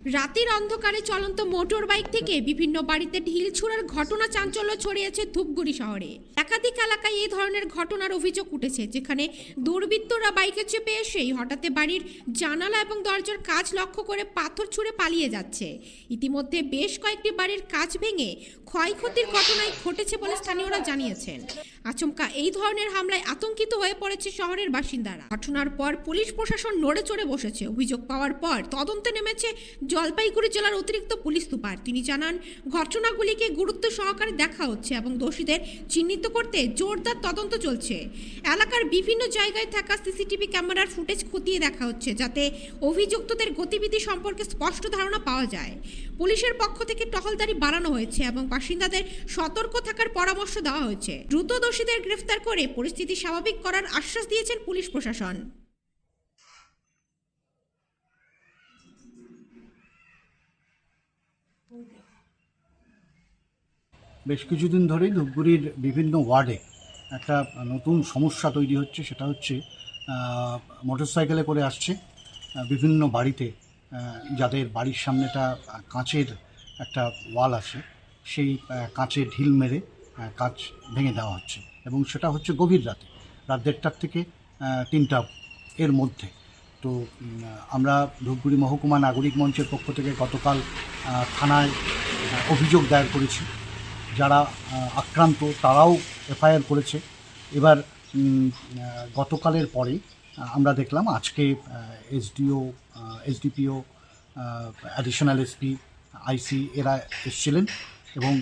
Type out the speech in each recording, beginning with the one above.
রাতের অন্ধকারে চলন্ত মোটর বাইক থেকে বিভিন্ন বাড়িতে ঢিল ছোড়ার ঘটনা চাঞ্চল্য ছড়িয়েছে ধূপগুড়ি শহরে। একাধিক এলাকায় এই ধরনের ঘটনার অভিযোগ উঠেছে, যেখানে দুর্বৃত্তরা বাইকে চেপে এসেই হঠাৎ বাড়ির জানালা এবং দরজার কাঁচ লক্ষ্য করে পাথর ছুঁড়ে পালিয়ে যাচ্ছে। ইতিমধ্যে বেশ কয়েকটি বাড়ির কাঁচ ভেঙে ক্ষয়ক্ষতির ঘটনায় ঘটেছে বলে স্থানীয়রা জানিয়েছেন। আচমকা এই ধরনের হামলায় আতঙ্কিত হয়ে পড়েছে শহরের বাসিন্দারা। ঘটনার পর পুলিশ প্রশাসন নড়ে চড়ে বসেছে। অভিযোগ পাওয়ার পর তদন্তে নেমেছে জলপাইগুড়ি জেলার অতিরিক্ত পুলিশ সুপার। তিনি জানান, ঘটনাগুলিকে গুরুত্ব সহকারে দেখা হচ্ছে এবং দোষীদের চিহ্নিত করতে জোরদার তদন্ত চলছে। এলাকার বিভিন্ন জায়গায় থাকা সিসিটিভি ক্যামেরার ফুটেজ খতিয়ে দেখা হচ্ছে, যাতে অভিযুক্তদের গতিবিধি সম্পর্কে স্পষ্ট ধারণা পাওয়া যায়। পুলিশের পক্ষ থেকে টহলদারি বাড়ানো হয়েছে এবং বাসিন্দাদের সতর্ক থাকার পরামর্শ দেওয়া হয়েছে। দ্রুত দোষীদের গ্রেফতার করে পরিস্থিতি স্বাভাবিক করার আশ্বাস দিয়েছেন পুলিশ প্রশাসন। বেশ কিছুদিন ধরেই ধূপগুড়ির বিভিন্ন ওয়ার্ডে একটা নতুন সমস্যা তৈরি হচ্ছে। সেটা হচ্ছে মোটরসাইকেলে করে আসছে বিভিন্ন বাড়িতে, যাদের বাড়ির সামনেটা কাঁচের একটা ওয়াল আছে, সেই কাঁচে ঢিল মেরে কাঁচ ভেঙে দেওয়া হচ্ছে এবং সেটা হচ্ছে গভীর রাতে, রাত 1:30 থেকে 3টা এর মধ্যে। তো আমরা ধূপগুড়ি মহকুমা নাগরিক মঞ্চের পক্ষ থেকে গতকাল থানায় অভিযোগ দায়ের করেছি। যারা আক্রান্ত তারাও এফআইআর করেছে। এবার গতকালের পরে আমরা দেখলাম আজকে এসডিও, এসডিপিও, অ্যাডিশনাল এসপি, আইসি এরা এসেছিলেন এবং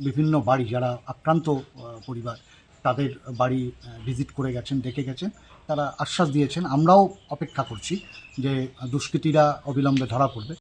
বিভিন্ন বাড়ি, যারা আক্রান্ত পরিবার, তাদের বাড়ি ভিজিট করে গেছেন, দেখে গেছেন। তারা আশ্বাস দিয়েছেন। আমরাও অপেক্ষা করছি যে দুষ্কৃতীরা অবিলম্বে ধরা পড়বে।